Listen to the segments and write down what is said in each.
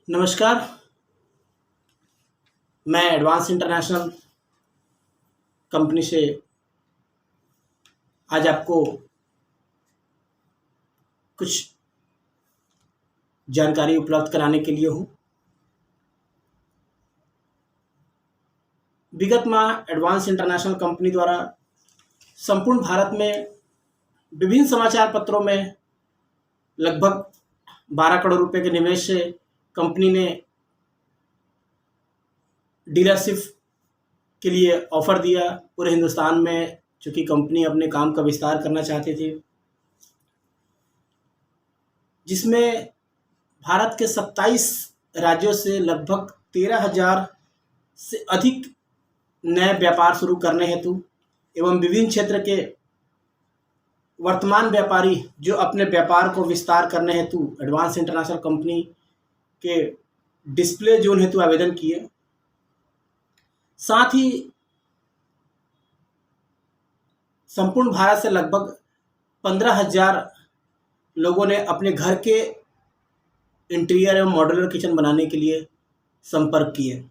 नमस्कार। मैं advance international company से आज आपको कुछ जानकारी उपलब्ध कराने के लिए हूँ। विगत माह एडवांस इंटरनेशनल कंपनी द्वारा संपूर्ण भारत में विभिन्न समाचार पत्रों में लगभग 12 करोड़ रुपए के निवेश से कंपनी ने डीलरशिप के लिए ऑफर दिया पूरे हिंदुस्तान में, चूँकि कंपनी अपने काम का विस्तार करना चाहती थी, जिसमें भारत के 27 राज्यों से लगभग 13,000 से अधिक नए व्यापार शुरू करने हेतु एवं विभिन्न क्षेत्र के वर्तमान व्यापारी जो अपने व्यापार को विस्तार करने हेतु एडवांस इंटरनेशनल कंपनी के डिस्प्ले जोन हेतु आवेदन किए। साथ ही संपूर्ण भारत से लगभग 15,000 लोगों ने अपने घर के इंटीरियर एवं मॉड्यूलर किचन बनाने के लिए संपर्क किए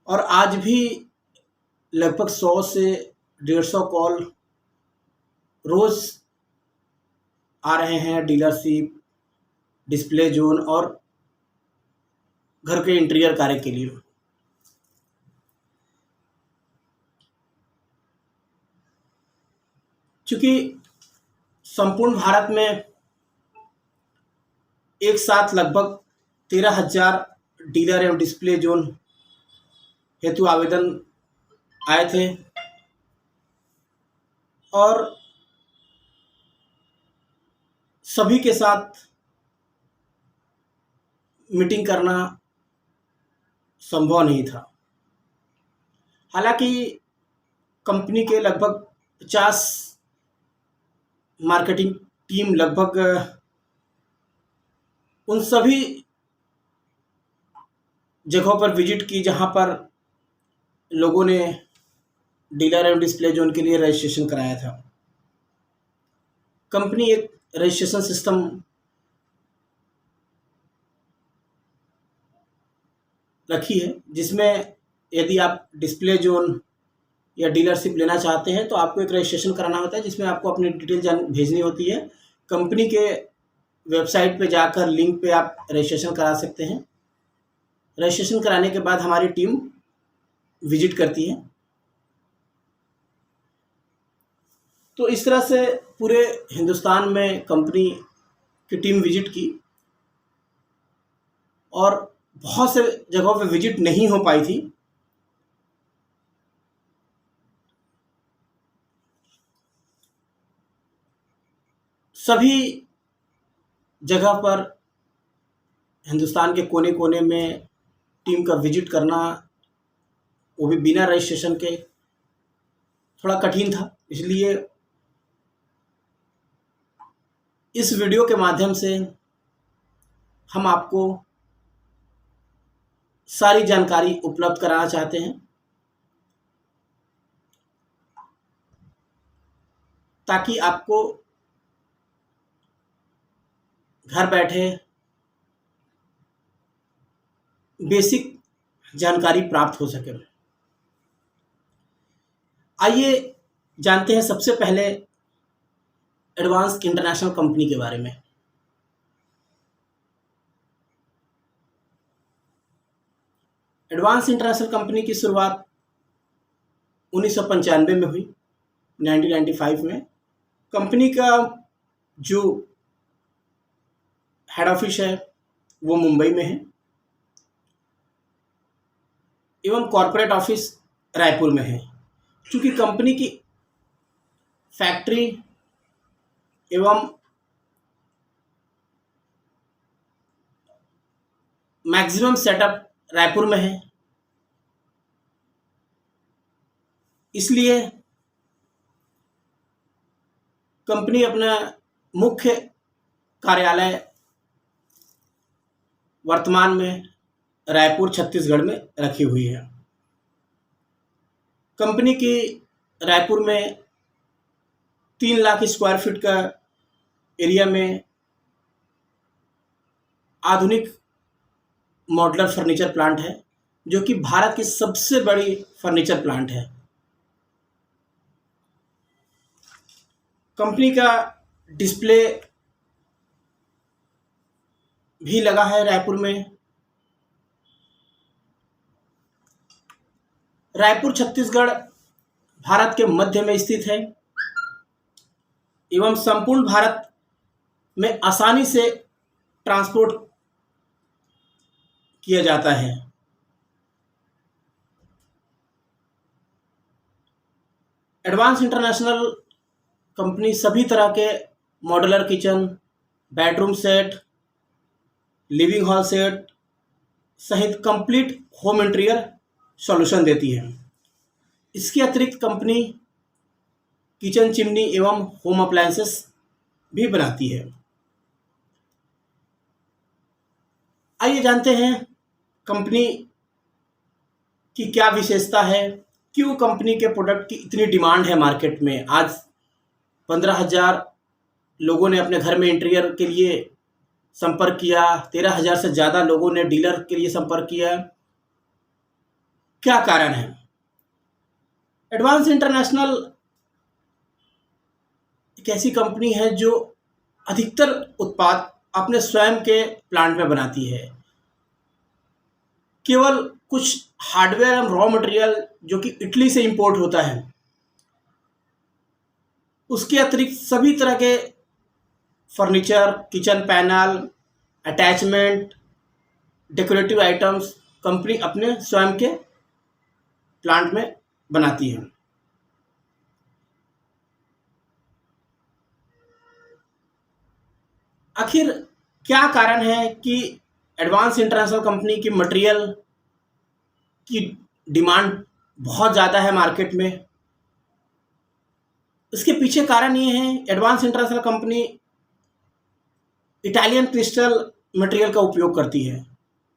और आज भी लगभग 100 से 150 कॉल रोज आ रहे हैं डीलरशिप, डिस्प्ले जोन और घर के इंटीरियर कार्य के लिए। चूँकि संपूर्ण भारत में एक साथ लगभग 13,000 डीलर एवं डिस्प्ले जोन हेतु आवेदन आए थे और सभी के साथ मीटिंग करना संभव नहीं था। हालांकि कंपनी के लगभग 50 मार्केटिंग टीम लगभग उन सभी जगहों पर विजिट की जहां पर लोगों ने डीलर एवं डिस्प्ले जोन के लिए रजिस्ट्रेशन कराया था। कंपनी एक रजिस्ट्रेशन सिस्टम रखी है जिसमें यदि आप डिस्प्ले जोन या डीलरशिप लेना चाहते हैं तो आपको एक रजिस्ट्रेशन कराना होता है, जिसमें आपको अपनी डिटेल भेजनी होती है। कंपनी के वेबसाइट पे जाकर लिंक पे आप रजिस्ट्रेशन करा सकते हैं। रजिस्ट्रेशन कराने के बाद हमारी टीम विजिट करती है। तो इस तरह से पूरे हिंदुस्तान में कंपनी की टीम विजिट की और बहुत से जगहों पे विजिट नहीं हो पाई थी। सभी जगह पर हिंदुस्तान के कोने कोने में टीम का विजिट करना, वो भी बिना रजिस्ट्रेशन के, थोड़ा कठिन था। इसलिए इस वीडियो के माध्यम से हम आपको सारी जानकारी उपलब्ध कराना चाहते हैं ताकि आपको घर बैठे बेसिक जानकारी प्राप्त हो सके। आइए जानते हैं सबसे पहले एडवांस इंटरनेशनल कंपनी के बारे में। एडवांस इंटरनेशनल कंपनी की शुरुआत 1995 में हुई, 1995 में। कंपनी का जो हेड ऑफिस है वो मुंबई में है एवं कॉरपोरेट ऑफिस रायपुर में है। क्योंकि कंपनी की फैक्ट्री एवं मैक्सिमम सेटअप रायपुर में है, इसलिए कंपनी अपना मुख्य कार्यालय वर्तमान में रायपुर छत्तीसगढ़ में रखी हुई है। कंपनी की रायपुर में 3 लाख स्क्वायर फीट का एरिया में आधुनिक मॉड्यूलर फर्नीचर प्लांट है, जो कि भारत की सबसे बड़ी फर्नीचर प्लांट है। कंपनी का डिस्प्ले भी लगा है रायपुर में। रायपुर छत्तीसगढ़ भारत के मध्य में स्थित है एवं संपूर्ण भारत में आसानी से ट्रांसपोर्ट किया जाता है। एडवांस इंटरनेशनल कंपनी सभी तरह के modular kitchen, bedroom set, living hall set सहित कंप्लीट होम इंटीरियर सॉल्यूशन देती है। इसके अतिरिक्त कंपनी किचन चिमनी एवं होम अप्लायंसेस भी बनाती है। आइए जानते हैं कंपनी की क्या विशेषता है, क्यों कंपनी के प्रोडक्ट की इतनी डिमांड है मार्केट में। आज 15,000 लोगों ने अपने घर में इंटीरियर के लिए संपर्क किया, 13,000 से ज़्यादा लोगों ने डीलर के लिए संपर्क किया। क्या कारण है? एडवांस इंटरनेशनल एक ऐसी कंपनी है जो अधिकतर उत्पाद अपने स्वयं के प्लांट में बनाती है। केवल कुछ हार्डवेयर एवं रॉ मटेरियल जो कि इटली से इंपोर्ट होता है, उसके अतिरिक्त सभी तरह के furniture, kitchen panel, attachment, decorative items company अपने स्वयं के प्लांट में बनाती है। आखिर क्या कारण है कि एडवांस इंटरनेशनल कंपनी की मटेरियल की डिमांड बहुत ज़्यादा है मार्केट में? इसके पीछे कारण ये है, advance international company Italian crystal material का उपयोग करती है,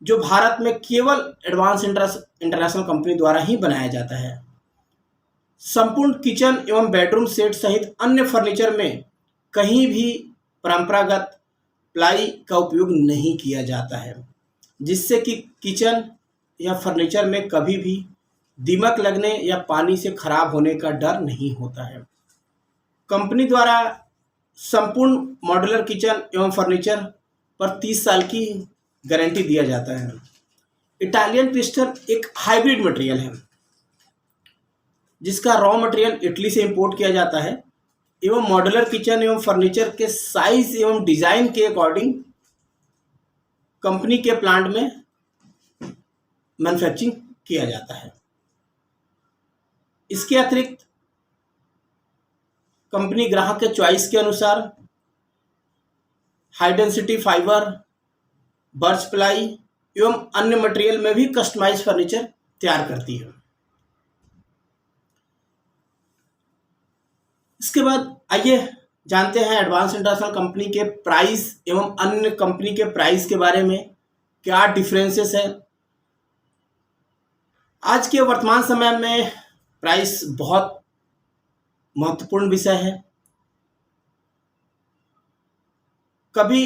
जो भारत में केवल एडवांस इंटरनेशनल कंपनी द्वारा ही बनाया जाता है। संपूर्ण किचन एवं बेडरूम सेट सहित अन्य फर्नीचर में कहीं भी परंपरागत प्लाई का उपयोग नहीं किया जाता है, जिससे कि किचन या फर्नीचर में कभी भी दीमक लगने या पानी से खराब होने का डर नहीं होता है। कंपनी द्वारा संपूर्ण मॉड्यूलर किचन एवं फर्नीचर पर 30 साल की गारंटी दिया जाता है। इटालियन क्रिस्टल एक हाइब्रिड मटेरियल है, जिसका रॉ मटेरियल इटली से इंपोर्ट किया जाता है एवं मॉड्यूलर किचन एवं फर्नीचर के साइज एवं डिज़ाइन के अकॉर्डिंग कंपनी के प्लांट में मैन्युफैक्चरिंग किया जाता है। इसके अतिरिक्त कंपनी ग्राहक के चॉइस के अनुसार high density fibre, birch ply एवं अन्य मटेरियल में भी कस्टमाइज फर्नीचर तैयार करती है। इसके बाद आइए जानते हैं एडवांस इंटरनेशनल कंपनी के प्राइस एवं अन्य कंपनी के प्राइस के बारे में, क्या डिफरेंसेस है। आज के वर्तमान समय में प्राइस बहुत महत्वपूर्ण विषय है। कभी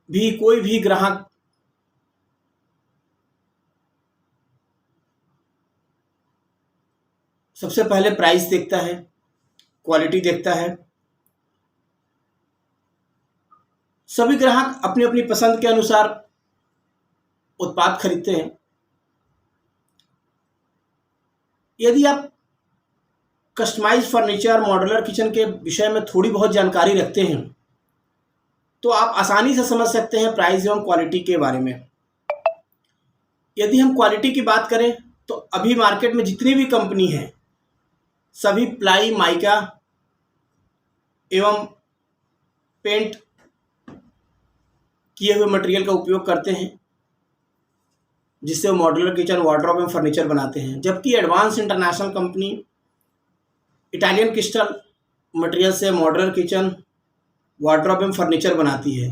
भी कोई भी ग्राहक सबसे पहले प्राइस देखता है, क्वालिटी देखता है। सभी ग्राहक अपनी अपनी पसंद के अनुसार उत्पाद खरीदते हैं। यदि आप कस्टमाइज फर्नीचर, मॉड्यूलर किचन के विषय में थोड़ी बहुत जानकारी रखते हैं तो आप आसानी से समझ सकते हैं प्राइस एवं क्वालिटी के बारे में। यदि हम क्वालिटी की बात करें तो अभी मार्केट में जितनी भी कंपनी हैं सभी प्लाई, माइका एवं पेंट किए हुए मटेरियल का उपयोग करते हैं, जिससे वो मॉड्यूलर किचन, वार्डरोब एवं फर्नीचर बनाते हैं। जबकि advance international company Italian crystal material से मॉड्यूलर किचन, वार्डरोब एवं फर्नीचर बनाती है।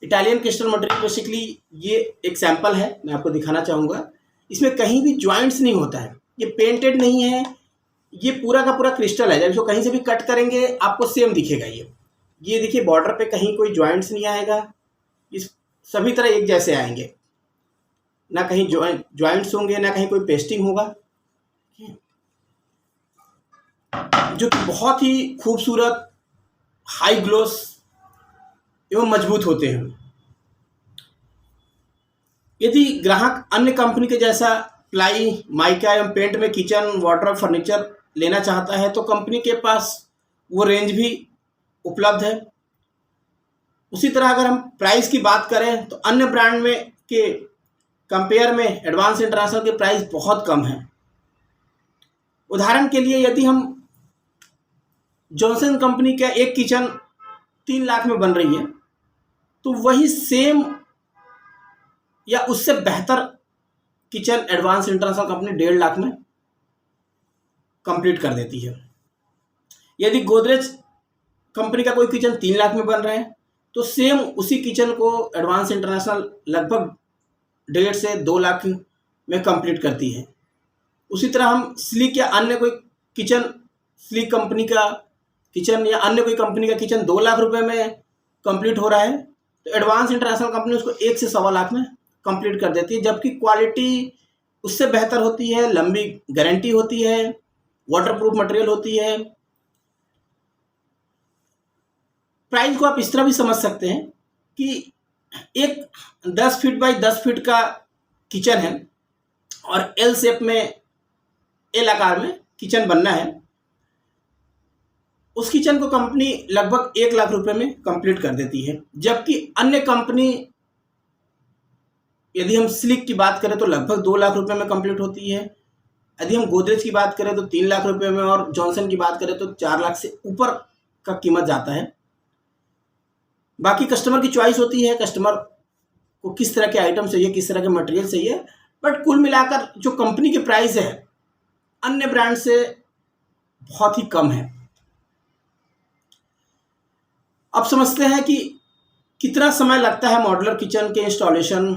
इटालियन क्रिस्टल मटेरियल बेसिकली ये एक सैंपल है, मैं आपको दिखाना चाहूँगा। इसमें कहीं भी जॉइंट्स नहीं होता है, ये पेंटेड नहीं है, ये पूरा का पूरा क्रिस्टल है। जब इसको कहीं से भी कट करेंगे आपको सेम दिखेगा। ये देखिए, बॉर्डर पे कहीं कोई जॉइंट्स नहीं आएगा, इस सभी तरह एक जैसे आएंगे। ना कहीं जॉइंट्स होंगे, ना कहीं कोई पेस्टिंग होगा, जो कि बहुत ही खूबसूरत, हाई ग्लोस एवं मजबूत होते हैं। यदि ग्राहक अन्य कंपनी के जैसा प्लाई, माइका एवं पेंट में किचन, वार्डरोब, फर्नीचर लेना चाहता है तो कंपनी के पास वो रेंज भी उपलब्ध है। उसी तरह अगर हम प्राइस की बात करें तो अन्य ब्रांड में के कंपेयर में एडवांस इंटरनेशनल के प्राइस बहुत कम है। उदाहरण के लिए यदि हम जॉनसन कंपनी का एक किचन 3 लाख में बन रही है तो वही सेम या उससे बेहतर kitchen advance international company 1.5 lakh में कंप्लीट कर देती है। यदि गोदरेज कंपनी का कोई किचन 3 लाख में बन रहा है तो सेम उसी किचन को एडवांस इंटरनेशनल लगभग 1.5 से 2 लाख में कंप्लीट करती है। उसी तरह हम स्लीक या अन्य कोई किचन, स्लीक कंपनी का किचन या अन्य कोई कंपनी का किचन 2 लाख रुपए में कंप्लीट हो रहा है तो एडवांस इंटरनेशनल कंपनी उसको 1 से 1.25 लाख में कंप्लीट कर देती है, जबकि क्वालिटी उससे बेहतर होती है, लंबी गारंटी होती है, वाटरप्रूफ मटेरियल होती है। प्राइस को आप इस तरह भी समझ सकते हैं कि एक 10 फीट बाई 10 फीट का किचन है और एल शेप में, एल आकार में किचन बनना है, उस किचन को कंपनी लगभग 1 लाख रुपए में कंप्लीट कर देती है। जबकि अन्य कंपनी, यदि हम स्लिक की बात करें तो लगभग 2 लाख रुपए में कंप्लीट होती है। यदि हम गोदरेज की बात करें तो 3 लाख रुपए में, और जॉनसन की बात करें तो 4 लाख से ऊपर का कीमत जाता है। बाकी कस्टमर की चॉइस होती है, कस्टमर को किस तरह के आइटम चाहिए, किस तरह के मटेरियल चाहिए, बट कुल मिलाकर जो कंपनी की प्राइस है अन्य ब्रांड से बहुत ही कम है। अब समझते हैं कि कितना समय लगता है मॉड्यूलर किचन के इंस्टॉलेशन,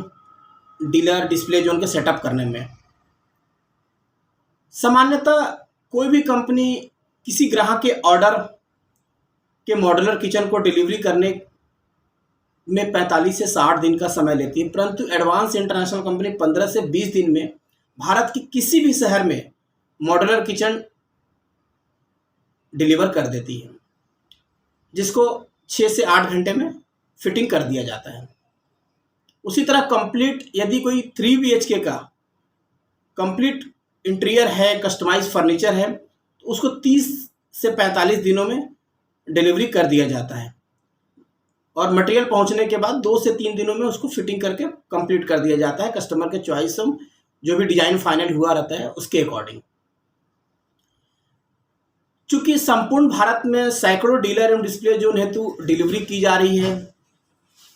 डीलर, डिस्प्ले जोन के सेटअप करने में। सामान्यतः कोई भी कंपनी किसी ग्राहक के ऑर्डर के मॉड्यूलर किचन को डिलीवरी करने में 45 से 60 दिन का समय लेती है, परंतु एडवांस इंटरनेशनल कंपनी 15 से 20 दिन में भारत के किसी भी शहर में मॉड्यूलर किचन डिलीवर कर देती है, जिसको 6 से 8 घंटे में फिटिंग कर दिया जाता है। उसी तरह कंप्लीट, यदि कोई 3 BHK का कंप्लीट इंटीरियर है, कस्टमाइज फर्नीचर है, तो उसको 30 से 45 दिनों में डिलीवरी कर दिया जाता है और मटेरियल पहुंचने के बाद 2 से 3 दिनों में उसको फिटिंग करके कंप्लीट कर दिया जाता है, कस्टमर के चॉइस जो भी डिजाइन फाइनल हुआ रहता है उसके अकॉर्डिंग। चूंकि संपूर्ण भारत में सैकड़ों डीलर एवं डिस्प्ले जोन हेतु डिलीवरी की जा रही है,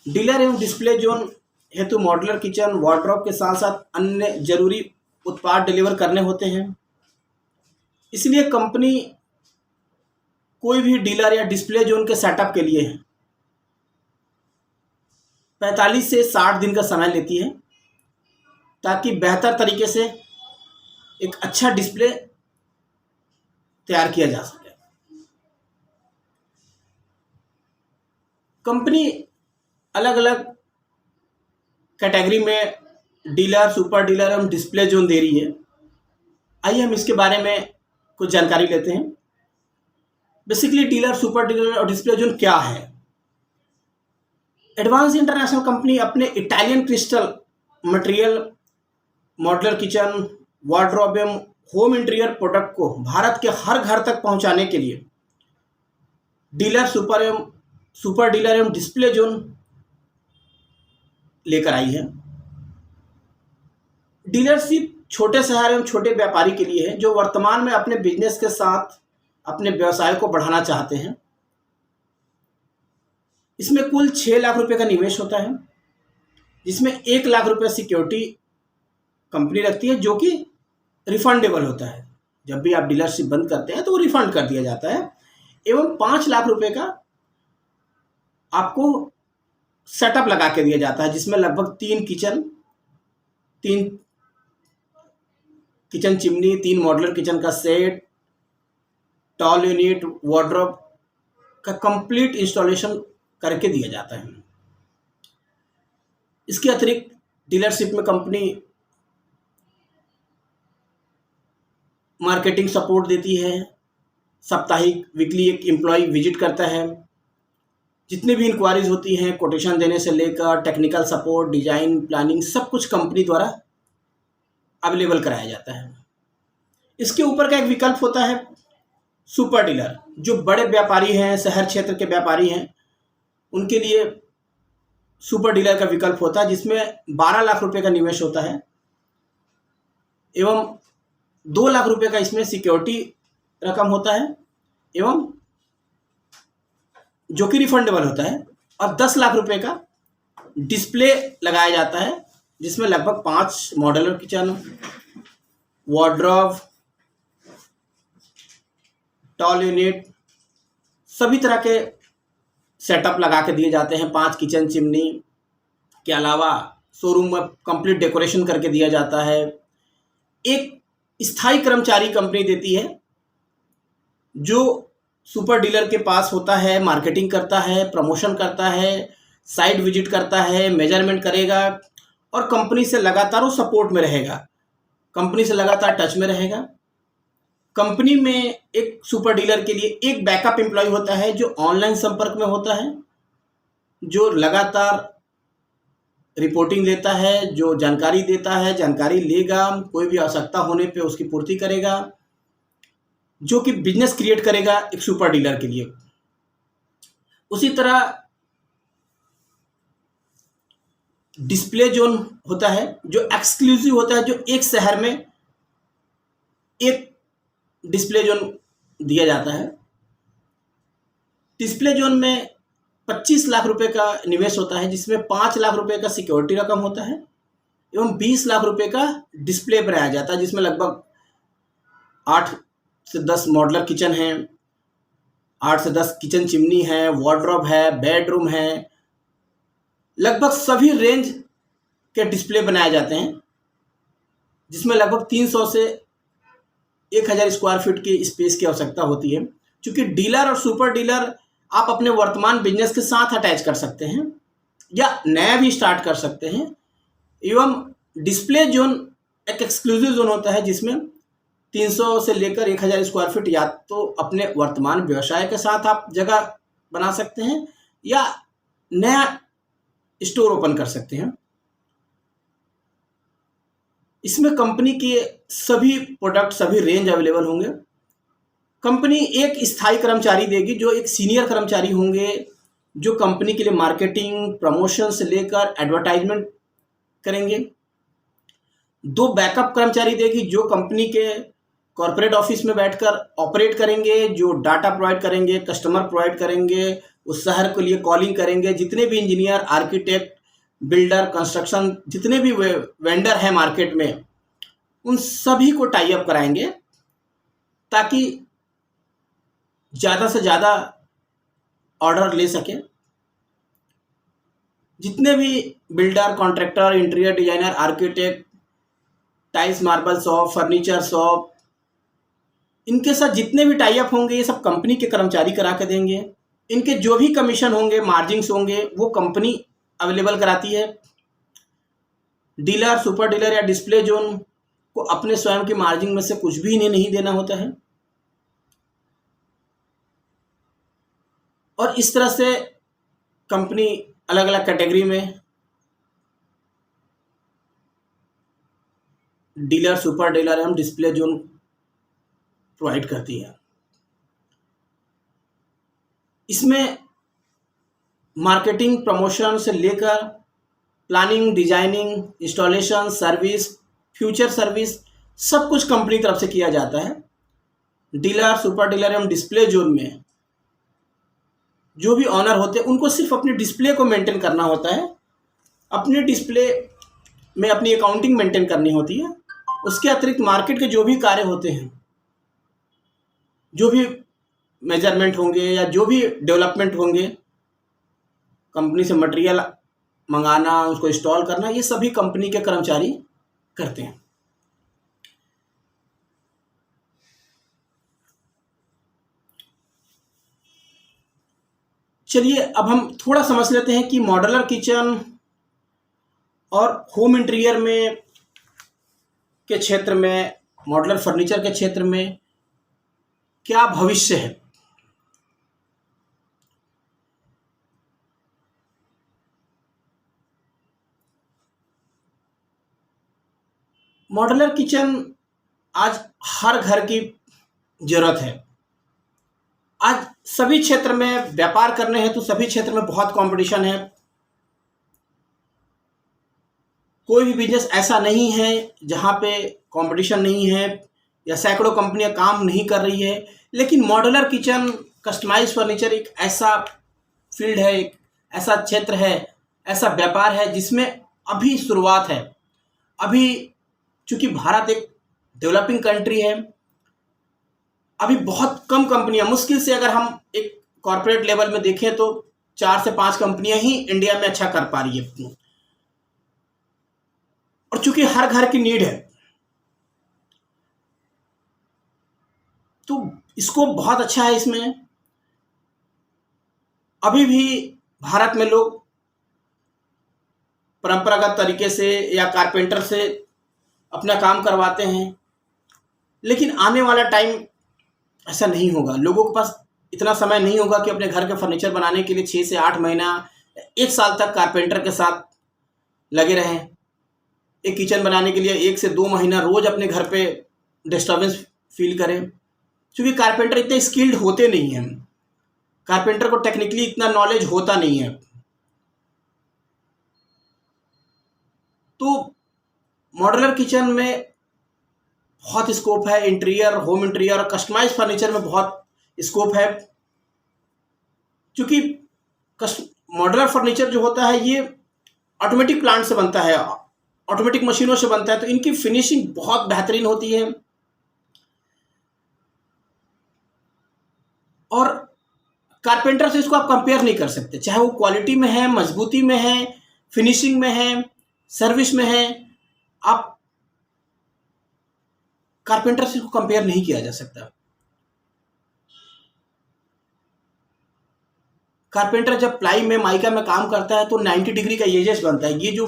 डीलर एवं डिस्प्ले जोन हेतु मॉड्यूलर किचन, वार्डरोब के साथ साथ अन्य जरूरी उत्पाद डिलीवर करने होते हैं। इसलिए कंपनी कोई भी डीलर या डिस्प्ले जोन के सेटअप के लिए 45 से 60 दिन का समय लेती है, ताकि बेहतर तरीके से एक अच्छा डिस्प्ले तैयार किया जा सके। कंपनी अलग अलग कैटेगरी में डीलर, सुपर डीलर एवं डिस्प्ले जोन दे रही है। आइए हम इसके बारे में कुछ जानकारी लेते हैं। बेसिकली डीलर, सुपर डीलर और डिस्प्ले जोन क्या है। एडवांस इंटरनेशनल कंपनी अपने Italian crystal material, modular kitchen, wardrobe एवं होम इंटीरियर प्रोडक्ट को भारत के हर घर तक पहुंचाने के लिए डीलर, सुपर डीलर एवं डिस्प्ले जोन लेकर आई है। डीलरशिप छोटे शहर एवं छोटे व्यापारी के लिए है जो वर्तमान में अपने बिजनेस के साथ अपने व्यवसाय को बढ़ाना चाहते हैं। इसमें कुल 6 लाख रुपए का निवेश होता है, जिसमें 1 लाख रुपए सिक्योरिटी कंपनी रखती है, जो कि रिफंडेबल होता है। जब भी आप डीलरशिप बंद करते हैं तो वो रिफंड कर दिया जाता है। एवं 5 लाख रुपए का आपको सेटअप लगा के दिया जाता है, जिसमें लगभग 3 किचन चिमनी, 3 मॉड्यूलर किचन का सेट, टॉल यूनिट, वार्डरोब का कंप्लीट इंस्टॉलेशन करके दिया जाता है। इसके अतिरिक्त डीलरशिप में कंपनी मार्केटिंग सपोर्ट देती है, साप्ताहिक वीकली एक एम्प्लॉय विजिट करता है, जितने भी इंक्वायरीज होती हैं कोटेशन देने से लेकर टेक्निकल सपोर्ट, डिजाइन, प्लानिंग, सब कुछ कंपनी द्वारा अवेलेबल कराया जाता है। इसके ऊपर का एक विकल्प होता है सुपर डीलर। जो बड़े व्यापारी हैं, शहर क्षेत्र के व्यापारी हैं, उनके लिए सुपर डीलर का विकल्प होता है, जिसमें 12 लाख रुपए का निवेश होता है एवं 2 लाख रुपए का इसमें सिक्योरिटी रकम होता है एवं जो कि रिफंडेबल होता है, और 10 लाख रुपए का डिस्प्ले लगाया जाता है, जिसमें लगभग 5 modular kitchen, wardrobe, tall unit, सभी तरह के सेटअप लगा के दिए जाते हैं। 5 किचन चिमनी के अलावा शोरूम में कंप्लीट डेकोरेशन करके दिया जाता है। एक स्थायी कर्मचारी कंपनी देती है जो सुपर डीलर के पास होता है, मार्केटिंग करता है, प्रमोशन करता है, साइट विजिट करता है, मेजरमेंट करेगा और कंपनी से लगातार वो सपोर्ट में रहेगा, कंपनी से लगातार टच में रहेगा। कंपनी में एक सुपर डीलर के लिए एक बैकअप एम्प्लॉय होता है जो ऑनलाइन संपर्क में होता है, जो लगातार रिपोर्टिंग देता है, जो जानकारी देता है, जानकारी लेगा, कोई भी आवश्यकता होने पे उसकी पूर्ति करेगा, जो कि बिजनेस क्रिएट करेगा एक सुपर डीलर के लिए। उसी तरह डिस्प्ले जोन होता है जो एक्सक्लूसिव होता है, जो एक शहर में एक डिस्प्ले जोन दिया जाता है। डिस्प्ले जोन में 25 लाख रुपए का निवेश होता है, जिसमें 5 लाख रुपए का सिक्योरिटी रकम होता है एवं 20 लाख रुपए का डिस्प्ले बनाया जाता है, जिसमें लगभग 8 से 10 मॉड्यूलर किचन हैं, 8 से 10 किचन चिमनी है, वार्डरोब है, बेडरूम है, लगभग सभी रेंज के डिस्प्ले बनाए जाते हैं, जिसमें लगभग 300 से 1000 स्क्वायर फीट की स्पेस की आवश्यकता होती है। क्योंकि डीलर और सुपर डीलर आप अपने वर्तमान बिजनेस के साथ अटैच कर सकते हैं या नया भी स्टार्ट कर सकते हैं। एवं डिस्प्ले जोन एक एक्सक्लूसिव जोन होता है, जिसमें 300 से लेकर 1000 स्क्वायर फीट या तो अपने वर्तमान व्यवसाय के साथ आप जगह बना सकते हैं या नया स्टोर ओपन कर सकते हैं। इसमें कंपनी के सभी प्रोडक्ट, सभी रेंज अवेलेबल होंगे। कंपनी एक स्थायी कर्मचारी देगी जो एक सीनियर कर्मचारी होंगे, जो कंपनी के लिए मार्केटिंग, प्रमोशन से लेकर एडवर्टाइजमेंट करेंगे। 2 बैकअप कर्मचारी देगी जो कंपनी के कॉर्पोरेट ऑफिस में बैठकर ऑपरेट करेंगे, जो डाटा प्रोवाइड करेंगे, कस्टमर प्रोवाइड करेंगे, उस शहर के लिए कॉलिंग करेंगे। जितने भी इंजीनियर, आर्किटेक्ट, बिल्डर, कंस्ट्रक्शन, जितने भी वेंडर हैं मार्केट में, उन सभी को टाई अप कराएंगे ताकि ज़्यादा से ज़्यादा ऑर्डर ले सके। जितने भी builder, contractor, interior designer, architect, tiles marble shop, furniture shop, इनके साथ जितने भी टाई अप होंगे ये सब कंपनी के कर्मचारी करा के देंगे। इनके जो भी कमीशन होंगे, मार्जिन्स होंगे, वो कंपनी अवेलेबल कराती है। डीलर, सुपर डीलर या डिस्प्ले जोन को अपने स्वयं की मार्जिन में से कुछ भी इन्हें नहीं देना होता है। और इस तरह से कंपनी अलग अलग कैटेगरी में डीलर, सुपर डीलर एवं डिस्प्ले जोन प्रोवाइड करती है। इसमें मार्केटिंग, प्रमोशन से लेकर planning, designing, installation, service, future service, सब कुछ कंपनी की तरफ से किया जाता है। डीलर, सुपर डीलर एवं डिस्प्ले जोन में जो भी ऑनर होते हैं उनको सिर्फ अपने डिस्प्ले को मेंटेन करना होता है, अपने डिस्प्ले में अपनी अकाउंटिंग मेंटेन करनी होती है। उसके अतिरिक्त मार्केट के जो भी कार्य होते हैं, जो भी मेजरमेंट होंगे या जो भी डेवलपमेंट होंगे, कंपनी से मटेरियल मंगाना, उसको इंस्टॉल करना, ये सभी कंपनी के कर्मचारी करते हैं। चलिए अब हम थोड़ा समझ लेते हैं कि मॉड्यूलर किचन और होम इंटीरियर में के क्षेत्र में, मॉड्यूलर फर्नीचर के क्षेत्र में क्या भविष्य है? मॉड्यूलर किचन आज हर घर की जरूरत है। आज सभी क्षेत्र में व्यापार करने हैं तो सभी क्षेत्र में बहुत कंपटीशन है। कोई भी बिजनेस ऐसा नहीं है जहाँ पे कंपटीशन नहीं है या सैकड़ों कंपनियां काम नहीं कर रही है। लेकिन मॉड्यूलर किचन, कस्टमाइज फर्नीचर एक ऐसा फील्ड है, एक ऐसा क्षेत्र है, ऐसा व्यापार है जिसमें अभी शुरुआत है। अभी चूंकि भारत एक डेवलपिंग कंट्री है, अभी बहुत कम कंपनियां, मुश्किल से अगर हम एक कॉर्पोरेट लेवल में देखें तो 4 से 5 कंपनियां ही इंडिया में अच्छा कर पा रही है। और चूंकि हर घर की नीड है तो स्कोप बहुत अच्छा है इसमें। अभी भी भारत में लोग परंपरागत तरीके से या कारपेंटर से अपना काम करवाते हैं, लेकिन आने वाला टाइम ऐसा नहीं होगा। लोगों के पास इतना समय नहीं होगा कि अपने घर के फर्नीचर बनाने के लिए 6 से 8 महीना, 1 साल तक कारपेंटर के साथ लगे रहें। एक किचन बनाने के लिए 1 से 2 महीना रोज अपने घर पे डिस्टर्बेंस फील करें, क्योंकि कारपेंटर इतने स्किल्ड होते नहीं हैं। कारपेंटर को टेक्निकली इतना नॉलेज होता नहीं है। तो मॉड्यूलर किचन में बहुत स्कोप है। इंटीरियर, होम इंटीरियर और कस्टमाइज फर्नीचर में बहुत स्कोप है, क्योंकि मॉड्यूलर फर्नीचर जो होता है ये ऑटोमेटिक प्लांट से बनता है, ऑटोमेटिक मशीनों से बनता है, तो इनकी फिनिशिंग बहुत बेहतरीन होती है। और कारपेंटर से इसको आप कंपेयर नहीं कर सकते, चाहे वो क्वालिटी में है, मजबूती में है, फिनिशिंग में है, सर्विस में है। आप कारपेंटर से इसको कंपेयर नहीं किया जा सकता। कारपेंटर जब प्लाई में, माइका में काम करता है तो 90 डिग्री का एजेस बनता है। ये जो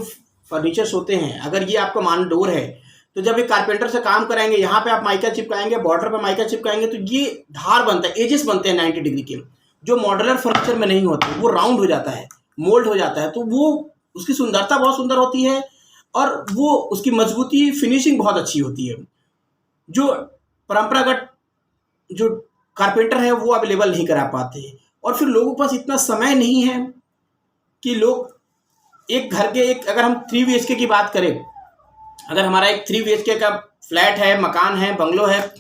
फर्नीचर्स होते हैं, अगर ये आपका मान डोर है तो जब एक कारपेंटर से काम कराएंगे, यहाँ पे आप माइका चिपकाएंगे, बॉर्डर पे माइका चिपकाएंगे, तो ये धार बनता है, एजेस बनते हैं 90 डिग्री के, जो मॉड्यूलर फर्नीचर में नहीं होते। वो राउंड हो जाता है, मोल्ड हो जाता है, तो वो उसकी सुंदरता बहुत सुंदर होती है और वो उसकी मजबूती, फिनिशिंग बहुत अच्छी होती है, जो परंपरागत जो कारपेंटर है वो अवेलेबल नहीं करा पाते हैं। और फिर लोगों के पास इतना समय नहीं है कि लोग एक घर के, एक अगर हम 3 BHK की बात करें, अगर हमारा एक 3 BHK का फ्लैट है, मकान है, बंगलो है,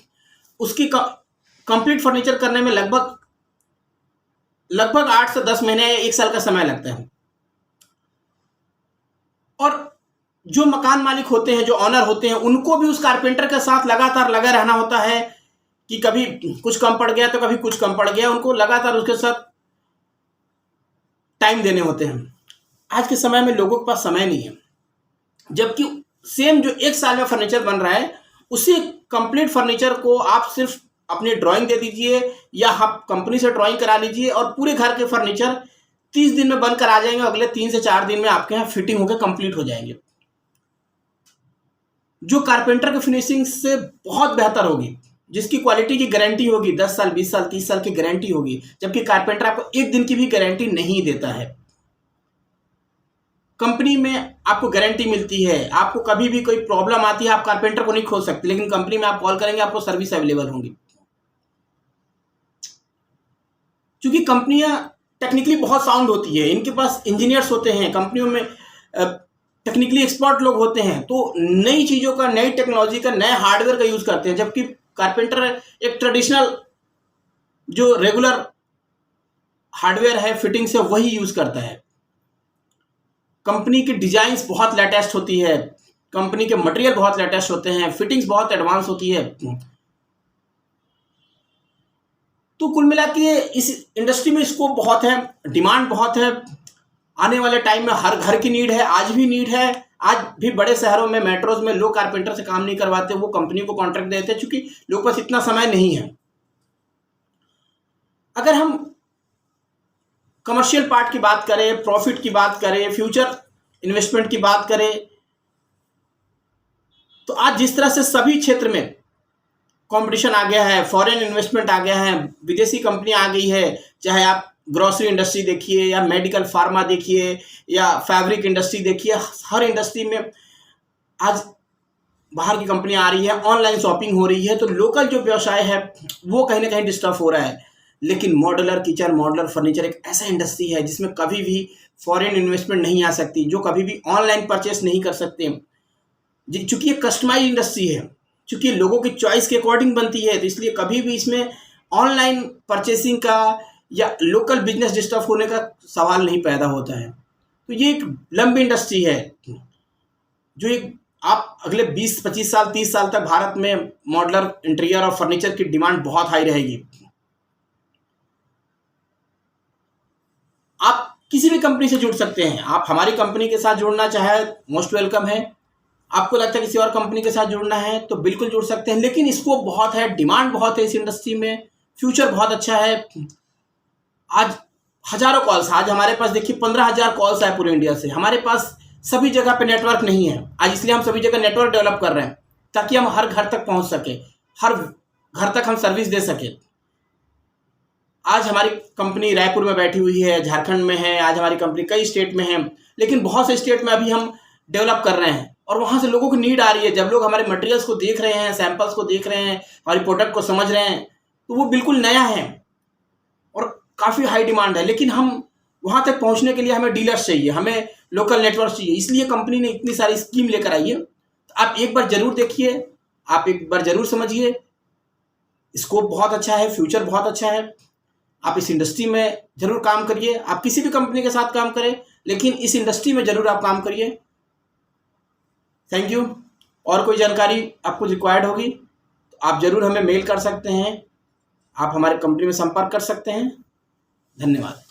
उसकी कंप्लीट फर्नीचर करने में लगभग 8 से 10 महीने, 1 साल का समय लगता है। और जो मकान मालिक होते हैं, जो ऑनर होते हैं, उनको भी उस कारपेंटर के साथ लगातार लगा रहना होता है कि कभी कुछ कम पड़ गया तो कभी कुछ कम पड़ गया, उनको लगातार उसके साथ टाइम देने होते हैं। आज के समय में लोगों के पास समय नहीं है, जबकि सेम जो 1 साल में फर्नीचर बन रहा है, उसी कंप्लीट फर्नीचर को आप सिर्फ अपनी ड्राइंग दे दीजिए या आप कंपनी से ड्राइंग करा लीजिए और पूरे घर के फर्नीचर 30 दिन में बनकर आ जाएंगे। अगले 3 से 4 दिन में आपके यहाँ फिटिंग होकर कंप्लीट हो जाएंगे, जो कारपेंटर की फिनिशिंग से बहुत बेहतर होगी, जिसकी क्वालिटी की गारंटी होगी 10 साल, 20 साल, 30 साल की गारंटी होगी, जबकि कारपेंटर आपको 1 दिन की भी गारंटी नहीं देता है। कंपनी में आपको गारंटी मिलती है, आपको कभी भी कोई प्रॉब्लम आती है, आप कारपेंटर को नहीं खोल सकते, लेकिन कंपनी में आप कॉल करेंगे, आपको सर्विस अवेलेबल होगी। क्योंकि कंपनियां टेक्निकली बहुत साउंड होती है, इनके पास इंजीनियर्स होते हैं, कंपनियों में टेक्निकली एक्सपर्ट लोग होते हैं, तो नई चीज़ों का, नई टेक्नोलॉजी का, नए हार्डवेयर का यूज़ करते हैं, जबकि कारपेंटर एक ट्रेडिशनल जो रेगुलर हार्डवेयर है, फिटिंग से वही यूज़ करता है। कंपनी की डिजाइन्स बहुत लेटेस्ट होती है, कंपनी के मटेरियल बहुत लेटेस्ट होते हैं, फिटिंग्स बहुत एडवांस होती है। तो कुल मिला के इस इंडस्ट्री में स्कोप बहुत है, डिमांड बहुत है। आने वाले टाइम में हर घर की नीड है, आज भी नीड है। आज भी बड़े शहरों में, मेट्रोज में लोग कारपेंटर से काम नहीं करवाते, वो कंपनी को कॉन्ट्रैक्ट देते हैं, क्योंकि लोगों के पास इतना समय नहीं है। अगर हम कमर्शियल पार्ट की बात करें, प्रॉफिट की बात करें, फ्यूचर इन्वेस्टमेंट की बात करें तो आज जिस तरह से सभी क्षेत्र में कंपटीशन आ गया है, फॉरेन इन्वेस्टमेंट आ गया है, विदेशी कंपनी आ गई है, चाहे आप ग्रोसरी इंडस्ट्री देखिए या मेडिकल फार्मा देखिए या फैब्रिक इंडस्ट्री देखिए, हर इंडस्ट्री में आज बाहर की कंपनी आ रही है, ऑनलाइन शॉपिंग हो रही है, तो लोकल जो व्यवसाय है वो कहीं ना कहीं डिस्टर्ब हो रहा है। लेकिन मॉड्यूलर किचन, मॉड्यूलर फर्नीचर एक ऐसा इंडस्ट्री है जिसमें कभी भी फॉरेन इन्वेस्टमेंट नहीं आ सकती, जो कभी भी ऑनलाइन परचेस नहीं कर सकते, चूंकि ये कस्टमाइज इंडस्ट्री है, चूंकि लोगों की चॉइस के अकॉर्डिंग बनती है, तो इसलिए कभी भी इसमें ऑनलाइन परचेसिंग का या लोकल बिजनेस डिस्टर्ब होने का सवाल नहीं पैदा होता है। तो ये एक लंबी इंडस्ट्री है जो एक आप अगले 20-25 साल 30 साल तक भारत में मॉडलर इंटीरियर और फर्नीचर की डिमांड बहुत हाई रहेगी। आप किसी भी कंपनी से जुड़ सकते हैं, आप हमारी कंपनी के साथ जुड़ना चाहे मोस्ट वेलकम है। आपको लगता है किसी और कंपनी के साथ जुड़ना है तो बिल्कुल जुड़ सकते हैं, लेकिन स्कोप बहुत है, डिमांड बहुत है इस इंडस्ट्री में, फ्यूचर बहुत अच्छा है। आज हजारों कॉल्स, आज हमारे पास देखिए 15,000 कॉल्स आए पूरे इंडिया से। हमारे पास सभी जगह पे नेटवर्क नहीं है आज, इसलिए हम सभी जगह नेटवर्क डेवलप कर रहे हैं ताकि हम हर घर तक पहुंच सके, हर घर तक हम सर्विस दे सके। आज हमारी कंपनी रायपुर में बैठी हुई है, झारखंड में है, आज हमारी कंपनी कई स्टेट में है, लेकिन बहुत से स्टेट में अभी हम डेवलप कर रहे हैं और वहाँ से लोगों को नीड आ रही है। जब लोग हमारे मटेरियल्स को देख रहे हैं, सैंपल्स को देख रहे हैं, हमारी प्रोडक्ट को समझ रहे हैं, तो वो बिल्कुल नया है और काफ़ी हाई डिमांड है। लेकिन हम वहाँ तक पहुँचने के लिए हमें डीलर्स चाहिए, हमें लोकल नेटवर्क चाहिए, इसलिए कंपनी ने इतनी सारी स्कीम लेकर आई है। तो आप एक बार ज़रूर देखिए, आप एक बार ज़रूर समझिए, स्कोप बहुत अच्छा है, फ्यूचर बहुत अच्छा है। आप इस इंडस्ट्री में ज़रूर काम करिए, आप किसी भी कंपनी के साथ काम करें, लेकिन इस इंडस्ट्री में ज़रूर आप काम करिए। Thank you. और कोई जानकारी आपको रिक्वायर्ड होगी तो आप ज़रूर हमें मेल कर सकते हैं, आप हमारे कंपनी में संपर्क कर सकते हैं। धन्यवाद।